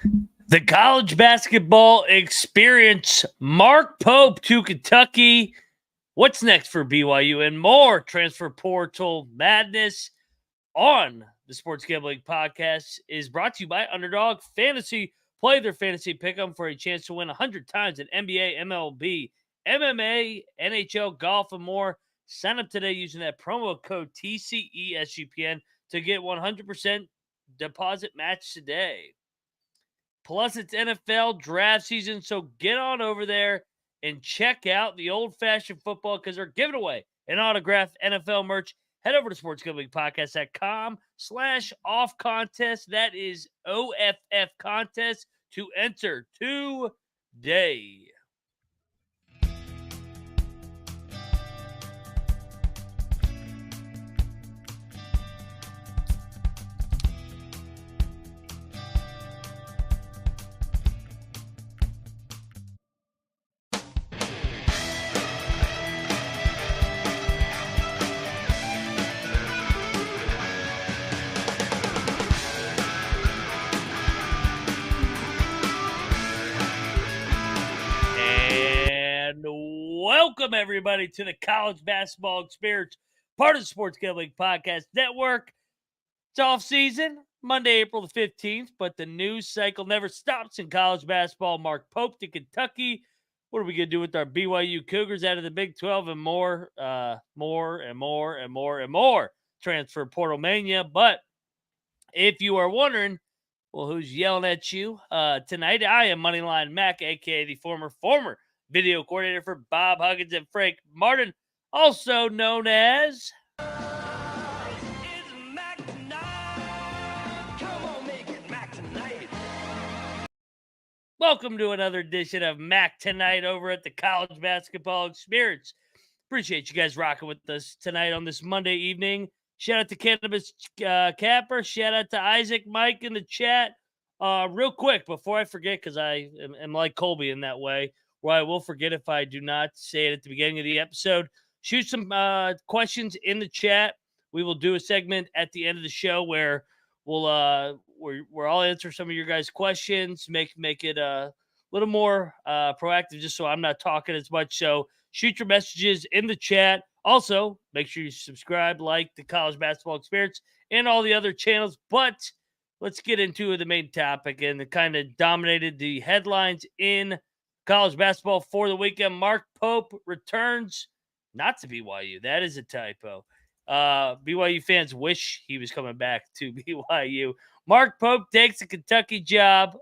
The College Basketball Experience, Mark Pope to Kentucky. What's next for BYU and more transfer portal madness on the Sports Gambling Podcast is brought to you by Underdog Fantasy. Play their fantasy pick'em for a chance to win 100 times in NBA, MLB, MMA, NHL, golf, and more. Sign up today using that promo code TCESGPN to get 100% deposit match today. Plus, it's NFL draft season, so get on over there and check out the old-fashioned football because they're giving away an autographed NFL merch. Head over to sportsgamblingpodcast.com/off contest. That is OFF contest to enter today. Welcome, everybody, to the College Basketball Experience, part of the Sports Gambling Podcast Network. It's off-season, Monday, April the 15th, but the news cycle never stops in college basketball. Mark Pope to Kentucky. What are we going to do with our BYU Cougars out of the Big 12 and more transfer portal mania? But if you are wondering, well, who's yelling at you tonight? I am Moneyline Mac, a.k.a. the former video coordinator for Bob Huggins and Frank Martin, also known as... Welcome to another edition of Mac Tonight over at the College Basketball Experience. Appreciate you guys rocking with us tonight on this Monday evening. Shout out to Cannabis Capper. Shout out to Isaac, Mike in the chat. Real quick, before I forget, because I am like Colby in that way, where I will forget if I do not say it at the beginning of the episode. Shoot some questions in the chat. We will do a segment at the end of the show where where I'll answer some of your guys' questions, make it a little more proactive, just so I'm not talking as much. So shoot your messages in the chat. Also, make sure you subscribe, like the College Basketball Experience and all the other channels. But let's get into the main topic and it kind of dominated the headlines in college basketball for the weekend. Mark Pope returns, not to BYU. That is a typo. BYU fans wish he was coming back to BYU. Mark Pope takes a Kentucky job,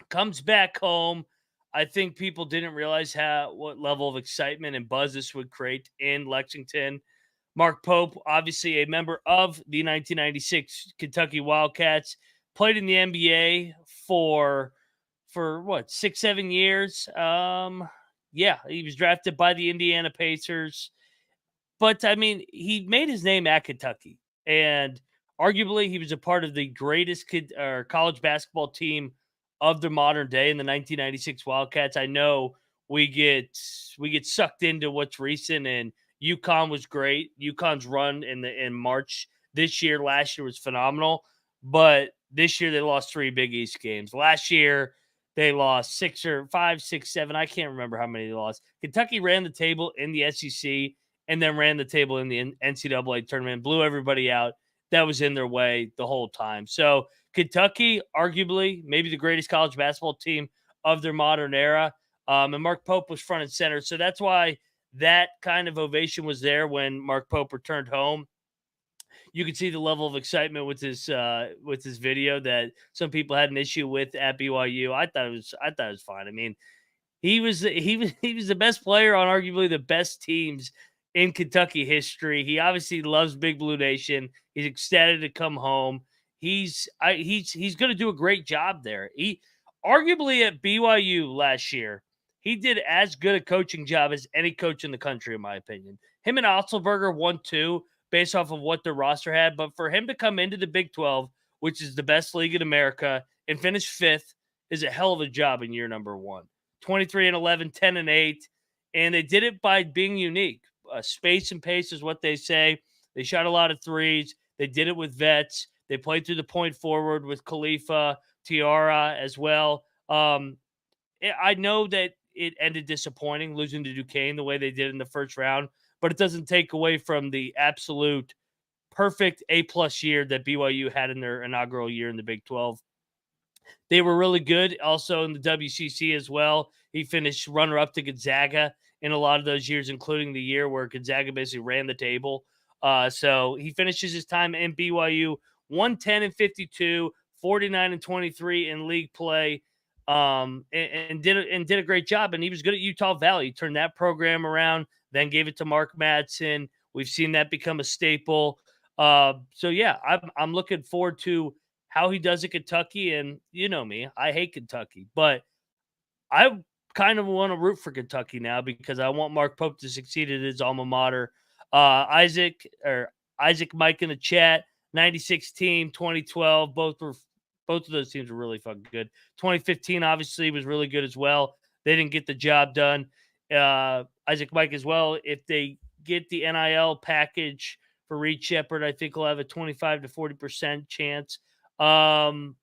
comes back home. I think people didn't realize what level of excitement and buzz this would create in Lexington. Mark Pope, obviously a member of the 1996 Kentucky Wildcats, played in the NBA for what, 6-7 years. Yeah, he was drafted by the Indiana Pacers. But I mean, he made his name at Kentucky, and arguably he was a part of the greatest college basketball team of the modern day in the 1996 Wildcats. I know we get sucked into what's recent, and UConn was great. UConn's run in March this year, last year was phenomenal, but this year they lost 3 Big East games. Last year they lost 6 or 5, 6, 7. I can't remember how many they lost. Kentucky ran the table in the SEC and then ran the table in the NCAA tournament, blew everybody out that was in their way the whole time. So Kentucky, arguably, maybe the greatest college basketball team of their modern era. And Mark Pope was front and center. So that's why that kind of ovation was there when Mark Pope returned home. You could see the level of excitement with his video that some people had an issue with at BYU. I thought it was fine. I mean, he was the best player on arguably the best teams in Kentucky history. He obviously loves Big Blue Nation. He's ecstatic to come home. He's going to do a great job there. He arguably at BYU last year, he did as good a coaching job as any coach in the country, in my opinion. Him and Otzelberger won 2 based off of what their roster had. But for him to come into the Big 12, which is the best league in America, and finish 5th is a hell of a job in year number 1. 23-11, 10-8, and they did it by being unique. Space and pace is what they say. They shot a lot of threes. They did it with vets. They played through the point forward with Khalifa, Tiara as well. I know that it ended disappointing losing to Duquesne the way they did in the first round, but it doesn't take away from the absolute perfect A+ year that BYU had in their inaugural year in the Big 12. They were really good also in the WCC as well. He finished runner up to Gonzaga in a lot of those years, including the year where Gonzaga basically ran the table. So he finishes his time in BYU 110-52, 49-23 in league play, and did a great job. And he was good at Utah Valley. He turned that program around, then gave it to Mark Madsen. We've seen that become a staple. So yeah, I'm looking forward to how he does at Kentucky. And you know me, I hate Kentucky, but I kind of want to root for Kentucky now because I want Mark Pope to succeed at his alma mater. Isaac Mike in the chat, 96 team, 2012, both of those teams were really fucking good. 2015 obviously was really good as well. They didn't get the job done. Isaac Mike as well. If they get the NIL package for Reed Sheppard, I think he'll have a 25 to 40% chance. I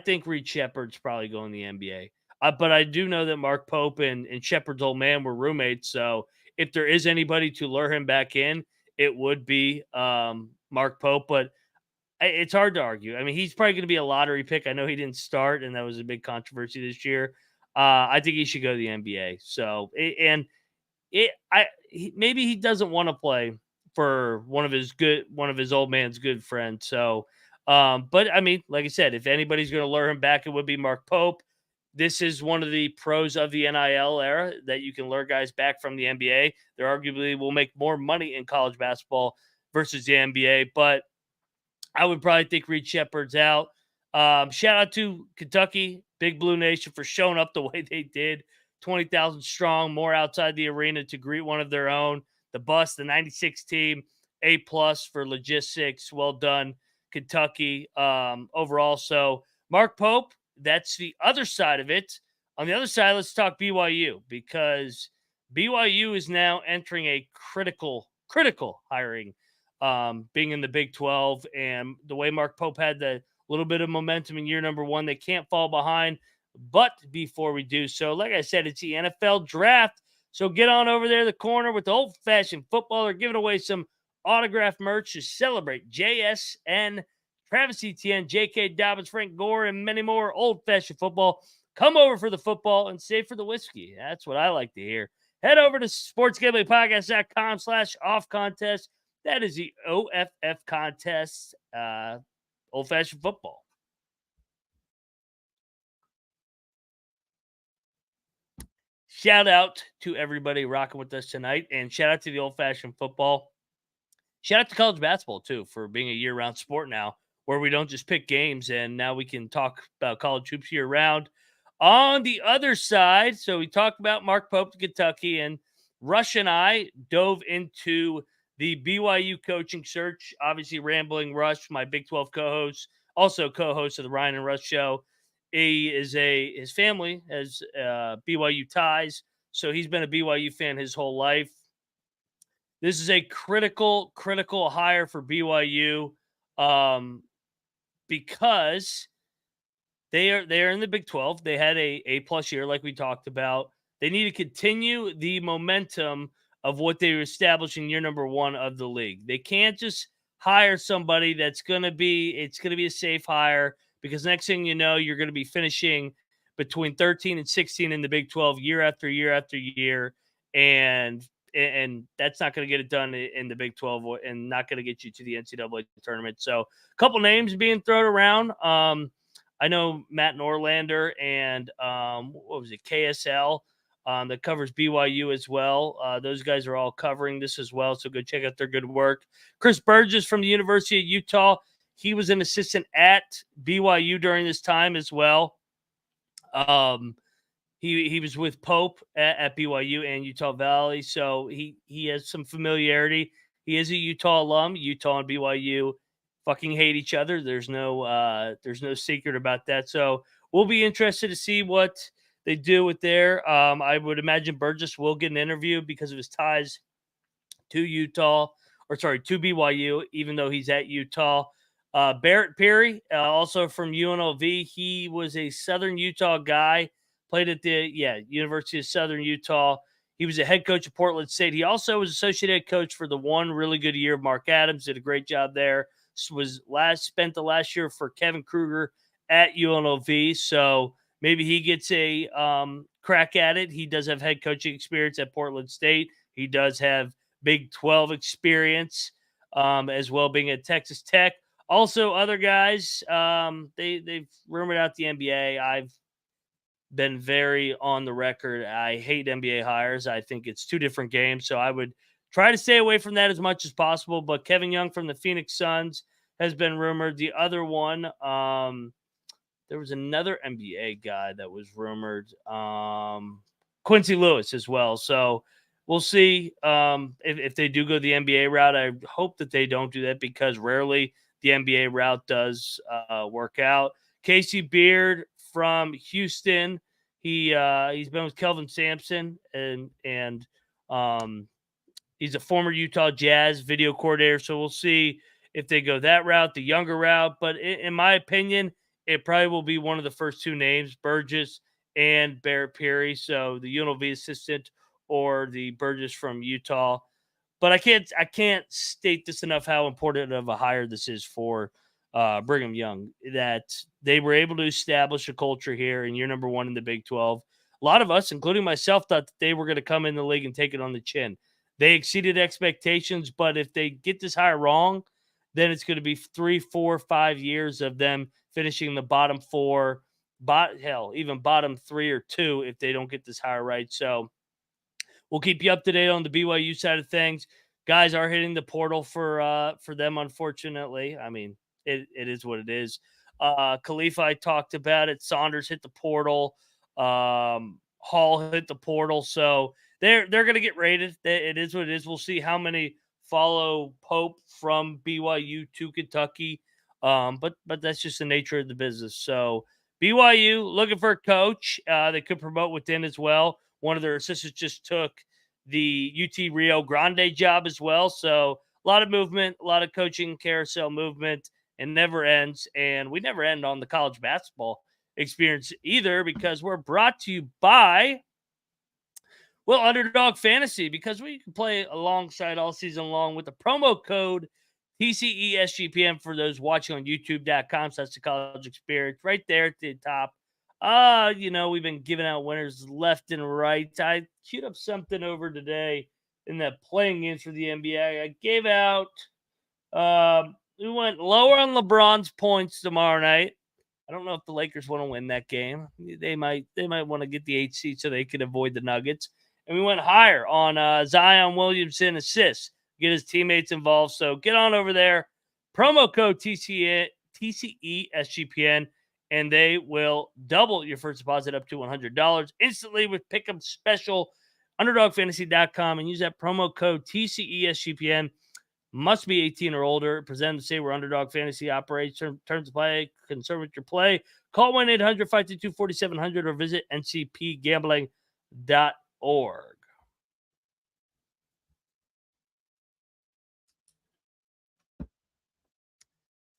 think Reed Sheppard's probably going to the NBA. But I do know that Mark Pope and Sheppard's old man were roommates. So if there is anybody to lure him back in, it would be Mark Pope. But it's hard to argue. I mean, he's probably going to be a lottery pick. I know he didn't start, and that was a big controversy this year. I think he should go to the NBA. So, maybe he doesn't want to play for one of his old man's good friends. So, but I mean, like I said, if anybody's going to lure him back, it would be Mark Pope. This is one of the pros of the NIL era that you can lure guys back from the NBA. They arguably will make more money in college basketball versus the NBA, but I would probably think Reed Sheppard's out. Shout out to Kentucky, Big Blue Nation, for showing up the way they did. 20,000 strong, more outside the arena to greet one of their own. The bus, the 96 team, A+ for logistics. Well done, Kentucky, overall. So, Mark Pope, that's the other side of it. On the other side, let's talk BYU, because BYU is now entering a critical hiring, being in the Big 12. And the way Mark Pope had the little bit of momentum in year number one, they can't fall behind. But before we do so, like I said, it's the NFL draft. So get on over there, the corner with the old-fashioned football. They're giving away some autographed merch to celebrate JSN, Travis Etienne, J.K. Dobbins, Frank Gore, and many more. Old-fashioned football. Come over for the football and stay for the whiskey. That's what I like to hear. Head over to sportsgamblingpodcast.com/off contest. That is the OFF contest, old-fashioned football. Shout out to everybody rocking with us tonight, and shout out to the old-fashioned football. Shout out to college basketball, too, for being a year-round sport now, where we don't just pick games, and now we can talk about college hoops year-round. On the other side, so we talked about Mark Pope to Kentucky, and Rush and I dove into the BYU coaching search. Obviously, Rambling Rush, my Big 12 co-host, also co-host of the Ryan and Rush Show. His family has BYU ties, so he's been a BYU fan his whole life. This is a critical hire for BYU, because they are in the Big 12. They had a plus year, like we talked about. They need to continue the momentum of what they were establishing year number one of the league. They can't just hire somebody it's going to be a safe hire, because next thing you know, you're going to be finishing between 13 and 16 in the Big 12 year after year after year. And that's not going to get it done in the Big 12, and not going to get you to the NCAA tournament. So a couple names being thrown around. I know Matt Norlander and KSL, that covers BYU as well. Those guys are all covering this as well, so go check out their good work. Chris Burgess from the University of Utah. He was an assistant at BYU during this time as well. He was with Pope at BYU and Utah Valley, so he has some familiarity. He is a Utah alum. Utah and BYU fucking hate each other. There's no secret about that. So we'll be interested to see what they do with there. I would imagine Burgess will get an interview because of his ties to Utah. to BYU, even though he's at Utah. Barret Peery, also from UNLV. He was a Southern Utah guy, played at the University of Southern Utah. He was a head coach at Portland State. He also was associate head coach for the one really good year of Mark Adams. Did a great job there. Spent the last year for Kevin Kruger at UNLV. So maybe he gets a crack at it. He does have head coaching experience at Portland State. He does have Big 12 experience as well, being at Texas Tech. Also, other guys, they've rumored out the NBA. I've been very on the record. I hate NBA hires. I think it's two different games. So I would try to stay away from that as much as possible. But Kevin Young from the Phoenix Suns has been rumored. The other one, there was another NBA guy that was rumored, Quincy Lewis as well. So we'll see if they do go the NBA route. I hope that they don't do that because rarely the NBA route does work out. Casey Beard from Houston. He's been with Kelvin Sampson and he's a former Utah Jazz video coordinator. So we'll see if they go that route, the younger route. But in my opinion, it probably will be one of the first two names, Burgess and Barret Peery. So the UNLV assistant or the Burgess from Utah. But I can't state this enough how important of a hire this is for Brigham Young, that they were able to establish a culture here in year number 1 in the Big 12. A lot of us, including myself, thought that they were going to come in the league and take it on the chin. They exceeded expectations, but if they get this hire wrong, then it's going to be 3, 4, 5 years of them finishing the bottom 4, even bottom 3 or 2 if they don't get this hire right. So we'll keep you up to date on the BYU side of things. Guys are hitting the portal for them, unfortunately. I mean, it is what it is. Khalifa, I talked about it. Saunders hit the portal. Hall hit the portal. So they're going to get rated. It is what it is. We'll see how many follow Pope from BYU to Kentucky. But that's just the nature of the business. So BYU looking for a coach. They could promote within as well. One of their assistants just took the UT Rio Grande job as well. So a lot of movement, a lot of coaching carousel movement, and never ends. And we never end on the college basketball experience either, because we're brought to you by, well, Underdog Fantasy, because we can play alongside all season long with the promo code TCESGPN for those watching on YouTube.com. So that's the college experience right there at the top. We've been giving out winners left and right. I queued up something over today in that playing games for the NBA. I gave out, we went lower on LeBron's points tomorrow night. I don't know if the Lakers want to win that game. They might want to get the 8th seed so they can avoid the Nuggets. And we went higher on Zion Williamson assists, get his teammates involved. So get on over there. Promo code TCESGPN. And they will double your first deposit up to $100 instantly with Pick'em Special, UnderdogFantasy.com, and use that promo code TCESGPN. Must be 18 or older. Present to say where Underdog Fantasy operates. Terms of play. Concern with your play. Call 1-800-522-4700 or visit ncpgambling.org.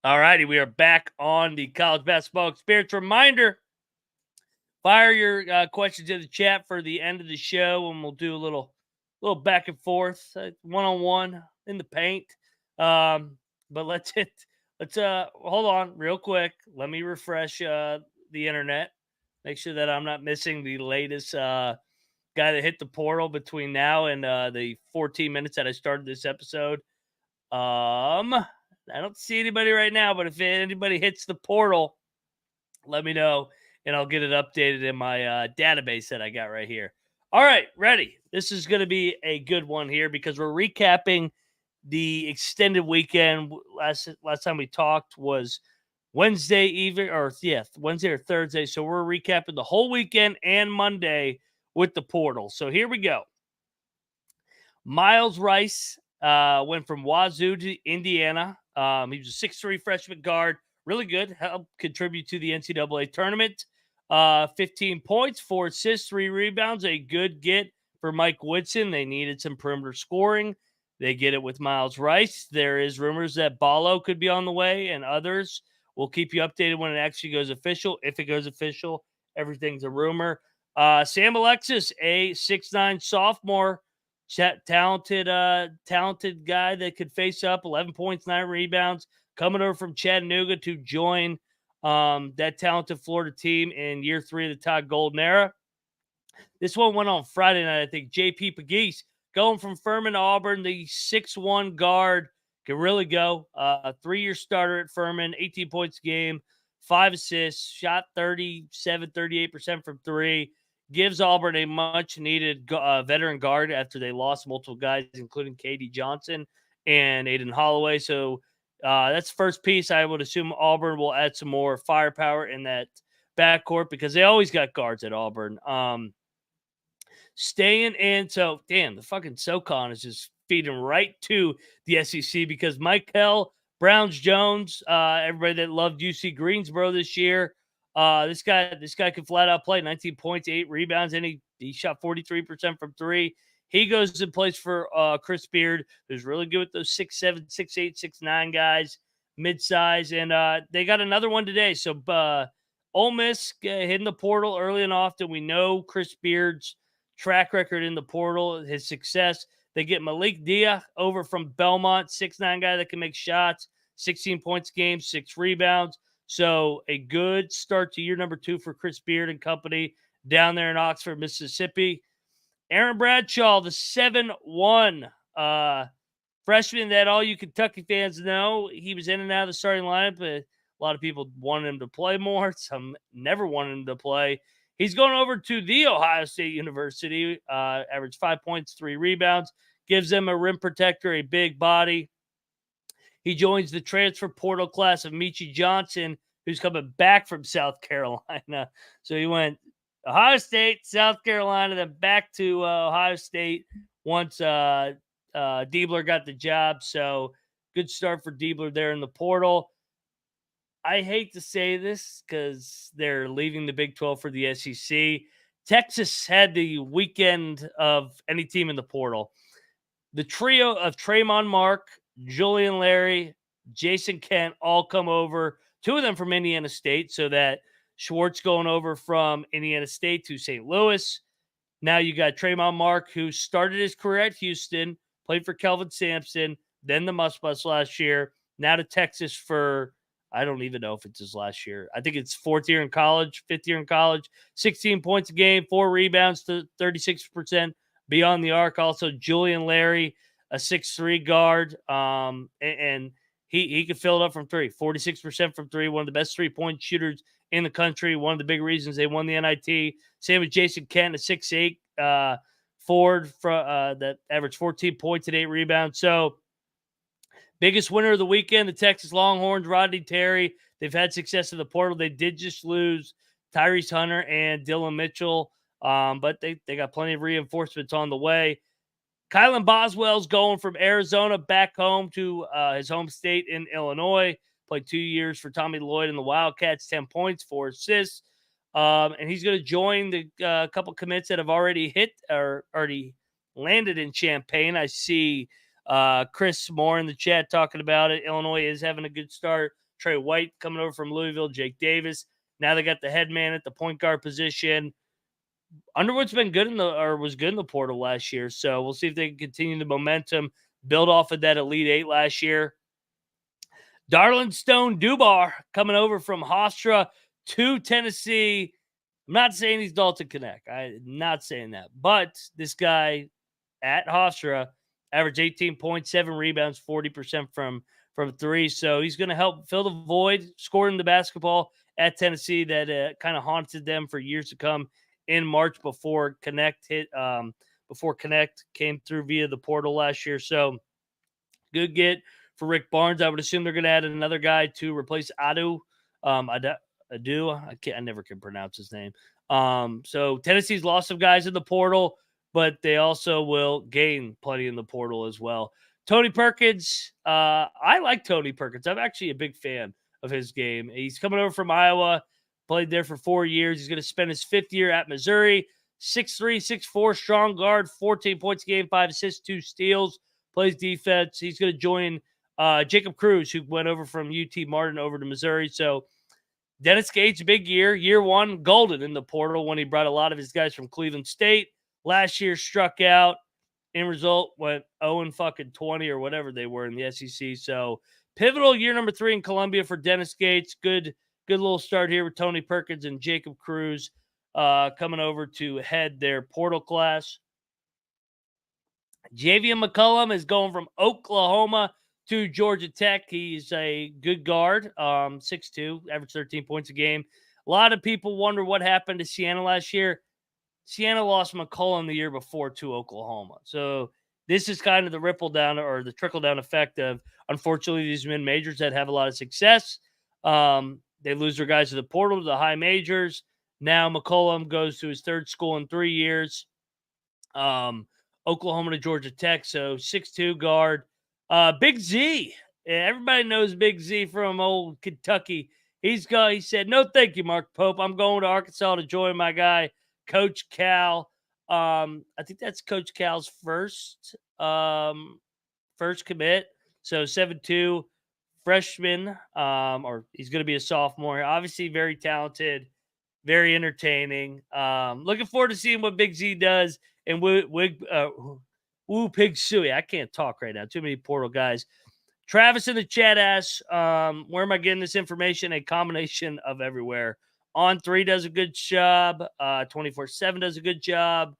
All righty, we are back on the College Basketball Experience. Reminder, fire your questions in the chat for the end of the show, and we'll do a little back and forth, one-on-one in the paint. But let's hold on real quick. Let me refresh the internet. Make sure that I'm not missing the latest guy that hit the portal between now and the 14 minutes that I started this episode. I don't see anybody right now, but if anybody hits the portal, let me know, and I'll get it updated in my database that I got right here. All right, ready. This is going to be a good one here because we're recapping the extended weekend. Last time we talked was Wednesday or Thursday. So we're recapping the whole weekend and Monday with the portal. So here we go. Myles Rice went from Wazoo to Indiana. He was a 6'3" freshman guard. Really good. Helped contribute to the NCAA tournament. 15 points, 4 assists, 3 rebounds. A good get for Mike Woodson. They needed some perimeter scoring. They get it with Myles Rice. There is rumors that Ballo could be on the way and others. We'll keep you updated when it actually goes official. If it goes official, everything's a rumor. Sam Alexis, a 6'9" sophomore, talented guy that could face up. 11 points, 9 rebounds, coming over from Chattanooga to join that talented Florida team in year 3 of the Todd Golden era. This one went on Friday night, I think. JP Pegues going from Furman to Auburn, the 6'1" guard, can really go. A 3-year starter at Furman, 18 points a game, 5 assists, shot 38% from 3. Gives Auburn a much-needed veteran guard after they lost multiple guys, including KD Johnson and Aiden Holloway. So that's the first piece. I would assume Auburn will add some more firepower in that backcourt because they always got guards at Auburn. Staying in, so damn, the fucking SoCon is just feeding right to the SEC because Mikeal, Browns-Jones, everybody that loved UC Greensboro this year, this guy can flat out play. 19 points, 8 rebounds, and he shot 43% from 3. He goes and plays for Chris Beard, who's really good with those 6'7", 6'8", 6'9" guys, mid-size, and they got another one today. So Ole Miss hitting the portal early and often. We know Chris Beard's track record in the portal, his success. They get Malik over from Belmont, 6'9" guy that can make shots, 16 points a game, 6 rebounds. So a good start to year number 2 for Chris Beard and company down there in Oxford, Mississippi. Aaron Bradshaw, the 7'1" freshman that all you Kentucky fans know. He was in and out of the starting lineup, but a lot of people wanted him to play more. Some never wanted him to play. He's going over to the Ohio State University, averaged 5 points, 3 rebounds, gives them a rim protector, a big body. He joins the transfer portal class of Meechie Johnson, who's coming back from South Carolina. So he went Ohio State, South Carolina, then back to Ohio State once Diebler got the job. So good start for Diebler there in the portal. I hate to say this because they're leaving the Big 12 for the SEC. Texas had the weekend of any team in the portal. The trio of Tramon Mark, Julian Larry, Jayson Kent all come over. 2 of them from Indiana State, so that Schwartz going over from Indiana State to St. Louis. Now you got Tramon Mark, who started his career at Houston, played for Kelvin Sampson, then the Muss Bus last year, now to Texas for I don't even know if it's his last year. I think it's 4th year in college, 5th year in college, 16 points a game, 4 rebounds to 36% beyond the arc. Also, Julian Larry, a 6'3" guard, and he could fill it up from 3, 46% from 3, one of the best 3-point shooters in the country. One of the big reasons they won the NIT. Same with Jayson Kent, a 6'8" forward that averaged 14 points and 8 rebounds. So, biggest winner of the weekend, the Texas Longhorns, Rodney Terry. They've had success in the portal. They did just lose Tyrese Hunter and Dylan Mitchell, but they got plenty of reinforcements on the way. Kylan Boswell's going from Arizona back home to his home state in Illinois. Played 2 years for Tommy Lloyd and the Wildcats, 10 points, 4 assists. And he's going to join the couple commits that have already hit or already landed in Champaign. I see Chris Moore in the chat talking about it. Illinois is having a good start. Trey White coming over from Louisville, Jake Davis. Now they got the head man at the point guard position. Underwood's been good was good in the portal last year. So we'll see if they can continue the momentum, build off of that Elite 8 last year. Darlin Stone Dubar coming over from Hofstra to Tennessee. I'm not saying he's Dalton Connect. I'm not saying that. But this guy at Hofstra averaged 18 points, 7 rebounds, 40% from 3. So he's going to help fill the void, scoring the basketball at Tennessee that kind of haunted them for years to come in March before Connect came through via the portal last year. So good get for Rick Barnes. I would assume they're going to add another guy to replace Adu. I never can pronounce his name. So Tennessee's lost some guys in the portal, but they also will gain plenty in the portal as well. Tony Perkins, I like Tony Perkins. I'm actually a big fan of his game. He's coming over from Iowa, played there for 4 years. He's going to spend his 5th year at Missouri. 6'3", 6'4", strong guard, 14 points a game, 5 assists, 2 steals. plays defense. He's going to join Jacob Cruz, who went over from UT Martin over to Missouri. So Dennis Gates, big year one, golden in the portal when he brought a lot of his guys from Cleveland State. Last year struck out. End result went 0-20 or whatever they were in the SEC. So pivotal year number 3 in Columbia for Dennis Gates. Good little start here with Tony Perkins and Jacob Cruz coming over to head their portal class. Javian McCullum is going from Oklahoma to Georgia Tech. He's a good guard, 6'2", average 13 points a game. A lot of people wonder what happened to Siena last year. Siena lost McCullum the year before to Oklahoma. So this is kind of the ripple down or the trickle down effect of, unfortunately, these mid-majors that have a lot of success. They lose their guys to the portal, to the high majors. Now McCullum goes to his third school in 3 years. Oklahoma to Georgia Tech. So 6'2" guard. Big Z. Everybody knows Big Z from old Kentucky. He said, "No, thank you, Mark Pope. I'm going to Arkansas to join my guy, Coach Cal." I think that's Coach Cal's first commit. So 7'2", freshman, or he's going to be a sophomore. Obviously very talented, very entertaining. Looking forward to seeing what Big Z does. And Pig Suey. I can't talk right now. Too many portal guys. Travis in the chat asks, where am I getting this information? A combination of everywhere. On3 does a good job. 24/7 does a good job.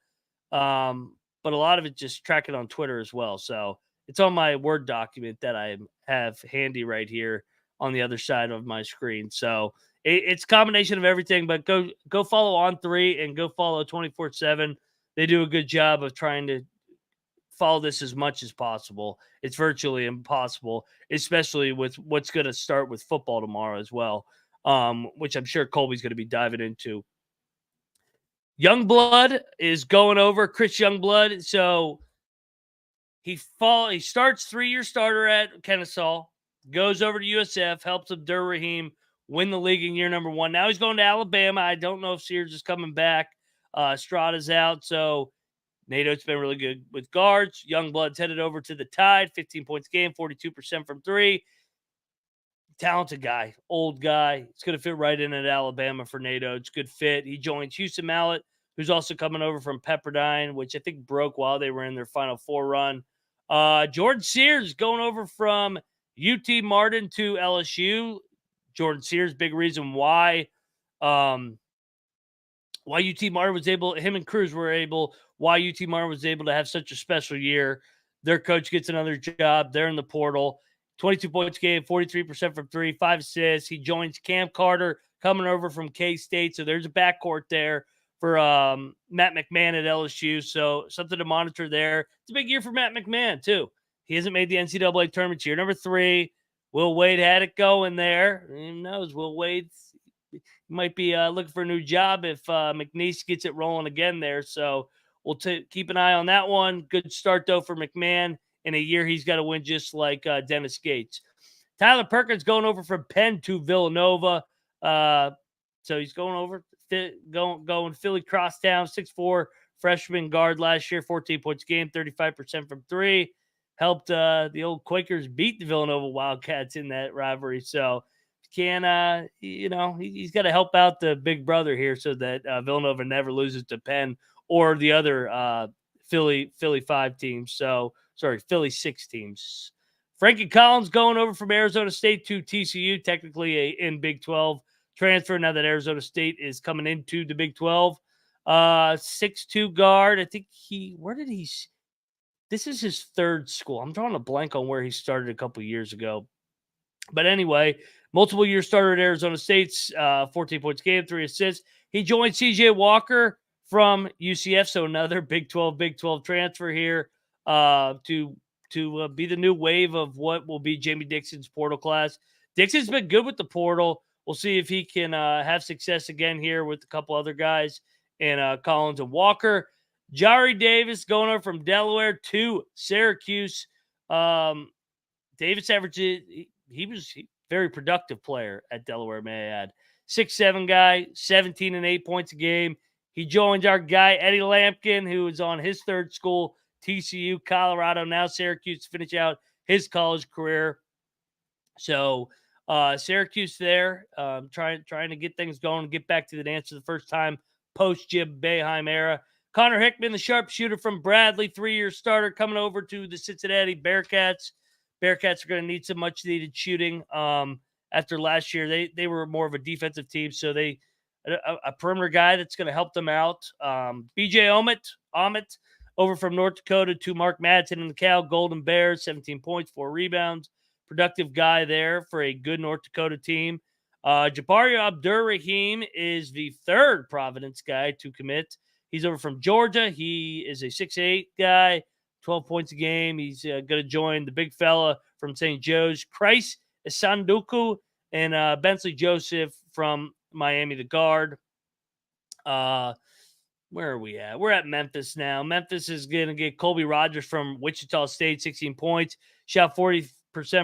But a lot of it just track it on Twitter as well. So it's on my Word document that I have handy right here on the other side of my screen. So it's a combination of everything. But go follow On3 and go follow 24/7. They do a good job of trying to follow this as much as possible. It's virtually impossible, especially with what's going to start with football tomorrow as well, which I'm sure Colby's going to be diving into. Youngblood is going over, Chris Youngblood. So he starts 3-year starter at Kennesaw, goes over to USF, helps Abdur Rahim win the league in year number 1. Now he's going to Alabama. I don't know if Sears is coming back. Strada's out. So NATO's been really good with guards. Youngblood's headed over to the Tide, 15 points a game, 42% from 3. Talented guy, old guy. It's going to fit right in at Alabama for NATO. It's a good fit. He joins Houston Mallett, who's also coming over from Pepperdine, which I think broke while they were in their Final Four run. Jordan Sears going over from UT Martin to LSU. Jordan Sears, big reason why UT Martin was able, him and Cruz were able, why UT Martin was able to have such a special year. Their coach gets another job. They're in the portal. 22 points a game, 43% from 3, 5 assists. He joins Cam Carter coming over from K-State. So there's a backcourt there for Matt McMahon at LSU. So something to monitor there. It's a big year for Matt McMahon, too. He hasn't made the NCAA tournament year. Number 3, Will Wade had it going there. Who knows? Will Wade might be looking for a new job if McNeese gets it rolling again there. So we'll keep an eye on that one. Good start, though, for McMahon. In a year, he's got to win just like Dennis Gates. Tyler Perkins going over from Penn to Villanova. So he's going over, going Philly crosstown, 6'4", freshman guard last year, 14 points a game, 35% from 3. Helped the old Quakers beat the Villanova Wildcats in that rivalry. So he's got to help out the big brother here so that Villanova never loses to Penn or the other Philly 5 teams. Philly 6 teams. Frankie Collins going over from Arizona State to TCU, technically in Big 12 transfer now that Arizona State is coming into the Big 12. 6'2" guard. I think this is his third school. I'm drawing a blank on where he started a couple years ago. But anyway, multiple year starter at Arizona State, 14 points a game, 3 assists. He joined CJ Walker from UCF, so another Big 12 transfer here to be the new wave of what will be Jamie Dixon's portal class. Dixon's been good with the portal. We'll see if he can have success again here with a couple other guys and Collins and Walker. Jari Davis going over from Delaware to Syracuse. Davis averages, he was a very productive player at Delaware, may I add. 6'7" guy, 17 and 8 points a game. He joins our guy, Eddie Lampkin, who is on his third school, TCU, Colorado, now Syracuse to finish out his college career. So Syracuse there, trying to get things going and get back to the dance for the first time post Jim Boeheim era. Connor Hickman, the sharpshooter from Bradley, 3-year starter, coming over to the Cincinnati Bearcats. Bearcats are going to need some much needed shooting. After last year, they were more of a defensive team, so they a perimeter guy that's going to help them out. BJ Omit over from North Dakota to Mark Madsen and the Cal Golden Bears, 17 points, 4 rebounds. Productive guy there for a good North Dakota team. Jabari Abdur-Rahim is the third Providence guy to commit. He's over from Georgia. He is a 6'8 guy, 12 points a game. He's going to join the big fella from St. Joe's, Christ Sanduku, and Bensley Joseph from Miami, the guard. Where are we at? We're at Memphis now. Memphis is going to get Colby Rogers from Wichita State, 16 points, shot 40%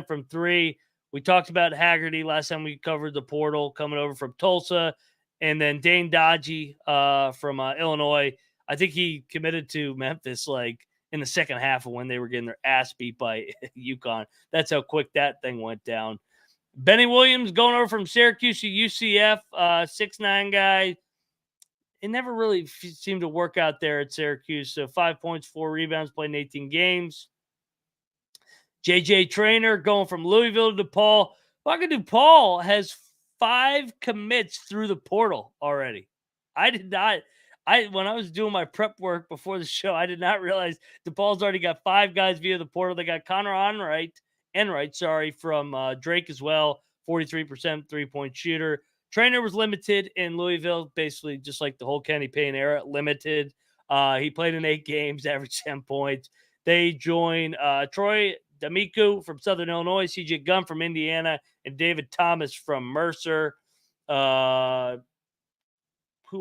from 3. We talked about Haggerty last time we covered the portal coming over from Tulsa. And then Dane Dodgy from Illinois. I think he committed to Memphis like in the second half of when they were getting their ass beat by UConn. That's how quick that thing went down. Benny Williams going over from Syracuse to UCF, 6'9 guy. It never really seemed to work out there at Syracuse. So 5 points, 4 rebounds, playing 18 games. JJ Traynor going from Louisville to DePaul. Fucking DePaul has 5 commits through the portal already. When I was doing my prep work before the show, I did not realize DePaul's already got 5 guys via the portal. They got Connor Enright, from Drake as well, 43% three-point shooter. Traynor was limited in Louisville, basically just like the whole Kenny Payne era, limited. He played in 8 games, averaged 10 points. They join Troy D'Amico from Southern Illinois, CJ Gunn from Indiana, and David Thomas from Mercer. Who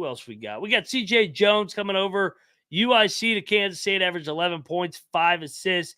else we got? We got CJ Jones coming over UIC to Kansas State, averaged 11 points, 5 assists.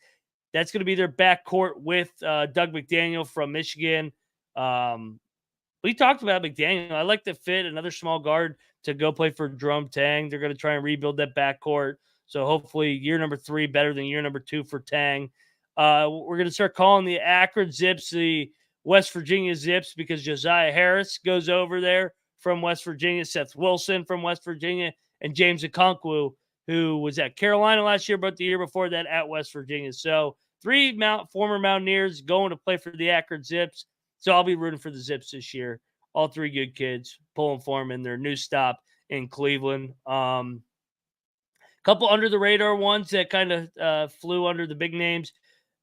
That's going to be their backcourt with Doug McDaniel from Michigan. We talked about McDaniel. I like the fit, another small guard to go play for Jerome Tang. They're going to try and rebuild that backcourt. So hopefully year number 3 better than year number 2 for Tang. We're going to start calling the Akron Zips the West Virginia Zips because Josiah Harris goes over there from West Virginia, Seth Wilson from West Virginia, and James Okonkwo, who was at Carolina last year, but the year before that at West Virginia. So 3 former Mountaineers going to play for the Akron Zips. So I'll be rooting for the Zips this year. All 3 good kids pulling for them in their new stop in Cleveland. Couple under the radar ones that kind of flew under the big names.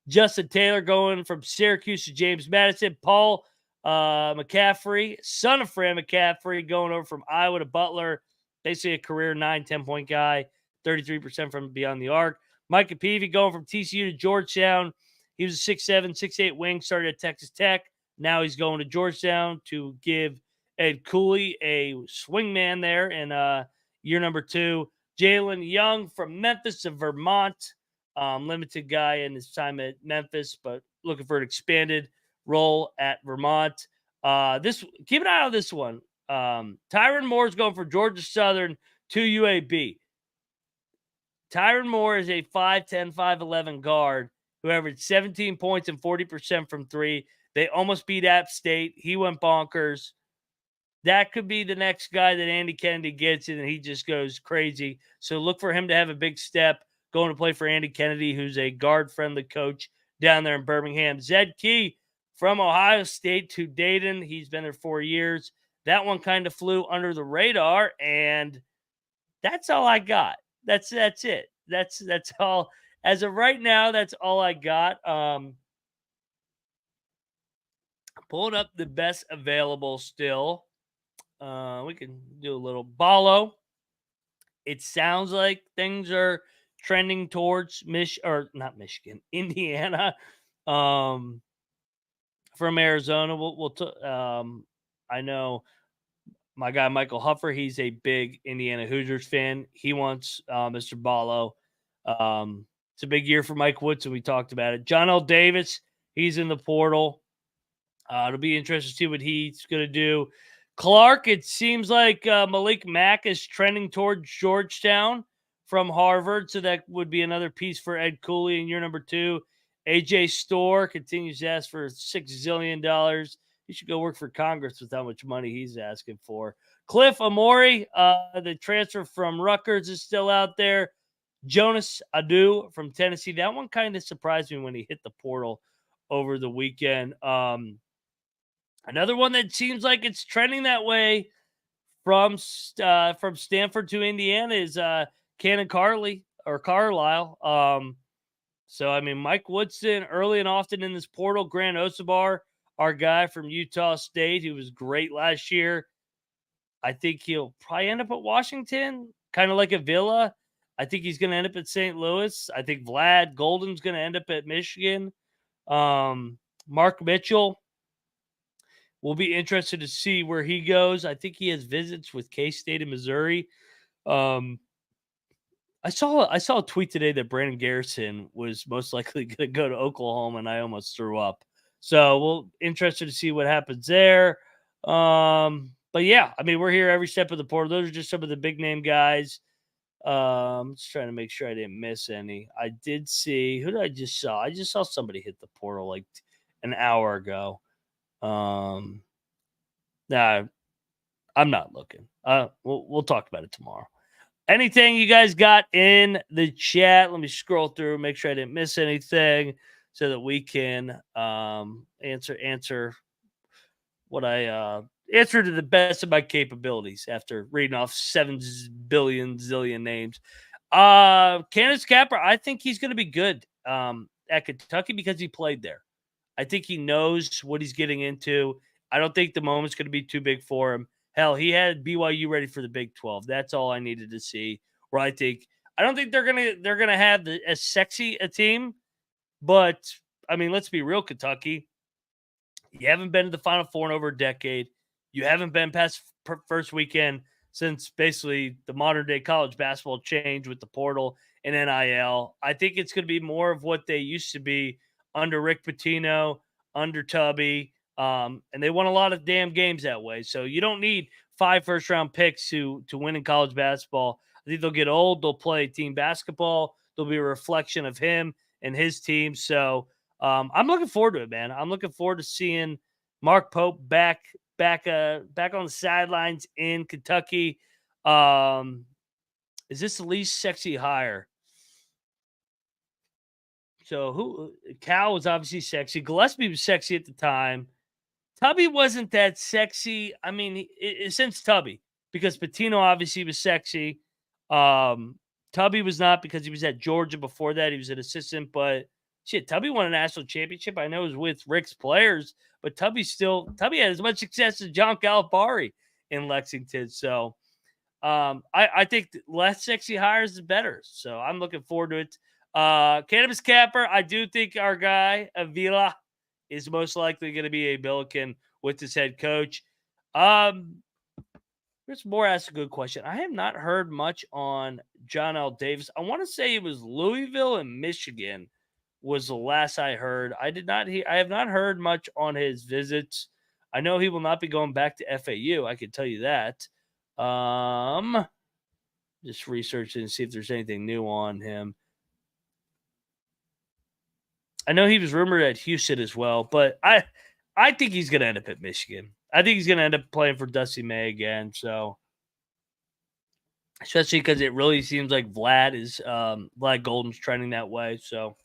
Justin Taylor going from Syracuse to James Madison. Paul McCaffrey, son of Fran McCaffrey, going over from Iowa to Butler. Basically a career 9-10 point guy, 33% from beyond the arc. Micah Peavy going from TCU to Georgetown. He was a 6'7", 6'8 wing, started at Texas Tech. Now he's going to Georgetown to give Ed Cooley a swingman there in year number 2. Jalen Young from Memphis to Vermont. Limited guy in his time at Memphis, but looking for an expanded role at Vermont. Keep an eye on this one. Tyron Moore's going for Georgia Southern to UAB. Tyron Moore is a 5'10", 5'11 guard who averaged 17 points and 40% from 3. They almost beat App State. He went bonkers. That could be the next guy that Andy Kennedy gets, and he just goes crazy. So look for him to have a big step going to play for Andy Kennedy, who's a guard-friendly coach down there in Birmingham. Zed Key from Ohio State to Dayton. He's been there 4 years. That one kind of flew under the radar, and that's all I got. That's it. That's all. As of right now, that's all I got. Pulling up the best available still. We can do a little Ballo. It sounds like things are trending towards Indiana. From Arizona. I know my guy Michael Huffer. He's a big Indiana Hoosiers fan. He wants Mr. Ballo. It's a big year for Mike Woodson. We talked about it. John L. Davis. He's in the portal. It'll be interesting to see what he's going to do. Clark, it seems like Malik Mack is trending towards Georgetown. from Harvard. So that would be another piece for Ed Cooley in year number 2. AJ Storr continues to ask for $6 zillion. He should go work for Congress with how much money he's asking for. Cliff Amori, the transfer from Rutgers, is still out there. Jonas Adu from Tennessee. That one kind of surprised me when he hit the portal over the weekend. Another one that seems like it's trending that way from Stanford to Indiana is Cannon Carlisle. So, I mean, Mike Woodson early and often in this portal. Grant Osabar, our guy from Utah State, who was great last year. I think he'll probably end up at Washington, kind of like a Villa. I think he's going to end up at St. Louis. I think Vlad Golden's going to end up at Michigan. Mark Mitchell, we'll be interested to see where he goes. I think he has visits with K-State and Missouri. I saw a tweet today that Brandon Garrison was most likely going to go to Oklahoma, and I almost threw up. So we'll interested to see what happens there. But yeah, I mean, we're here every step of the portal. Those are just some of the big name guys. Just trying to make sure I didn't miss any. I did see, who did I just saw? I just saw somebody hit the portal like an hour ago. Nah, I'm not looking. We'll talk about it tomorrow. Anything you guys got in the chat? Let me scroll through, make sure I didn't miss anything, so that we can answer what I answer to the best of my capabilities after reading off 7 billion zillion names. Candace Capper, I think he's going to be good at Kentucky because he played there. I think he knows what he's getting into. I don't think the moment's going to be too big for him. Hell, he had BYU ready for the Big 12. That's all I needed to see. Where I don't think they're gonna have as sexy a team, but I mean, let's be real, Kentucky. You haven't been to the Final Four in over a decade. You haven't been past first weekend since basically the modern day college basketball changed with the portal and NIL. I think it's going to be more of what they used to be under Rick Pitino, under Tubby. And they won a lot of damn games that way. So you don't need 5 first-round picks to win in college basketball. I think they'll get old. They'll play team basketball. They'll be a reflection of him and his team. So I'm looking forward to it, man. I'm looking forward to seeing Mark Pope back on the sidelines in Kentucky. Is this the least sexy hire? So Cal was obviously sexy. Gillespie was sexy at the time. Tubby wasn't that sexy. I mean, since Tubby, because Pitino obviously was sexy. Tubby was not because he was at Georgia before that. He was an assistant, but shit, Tubby won a national championship. I know it was with Rick's players, but Tubby had as much success as John Calipari in Lexington. So I think less sexy hires is better. So I'm looking forward to it. Cannabis Capper, I do think our guy, Avila, is most likely going to be a Billiken with his head coach. Chris Moore asked a good question. I have not heard much on John L. Davis. I want to say it was Louisville and Michigan was the last I heard. I have not heard much on his visits. I know he will not be going back to FAU. I can tell you that. Just researching and see if there's anything new on him. I know he was rumored at Houston as well, but I think he's going to end up at Michigan. I think he's going to end up playing for Dusty May again. So, especially because it really seems like Vlad Golden's trending that way. So,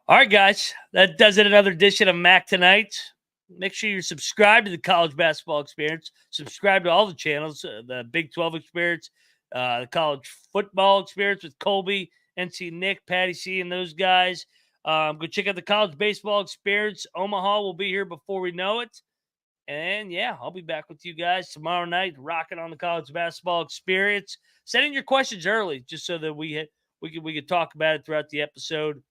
all right, guys, that does it. Another edition of Mac Tonight. Make sure you're subscribed to the College Basketball Experience. Subscribe to all the channels, the Big 12 Experience, the College Football Experience with Colby, NC Nick, Patty C, and those guys. Go check out the College Baseball Experience. Omaha will be here before we know it. And yeah, I'll be back with you guys tomorrow night, rocking on the College Basketball Experience. Send in your questions early, just so that we could talk about it throughout the episode.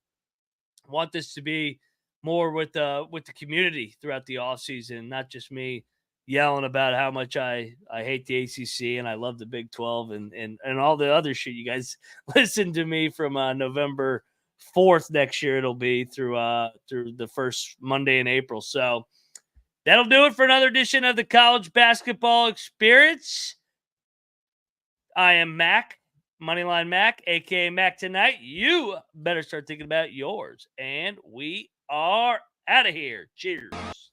I want this to be more with the community throughout the offseason, not just me yelling about how much I hate the ACC and I love the Big 12 and all the other shit. You guys listen to me from November 4th next year. It'll be through the first Monday in April. So that'll do it for another edition of the College Basketball Experience. I am Mac. Moneyline Mac, aka Mac Tonight. You better start thinking about yours. And we are out of here. Cheers.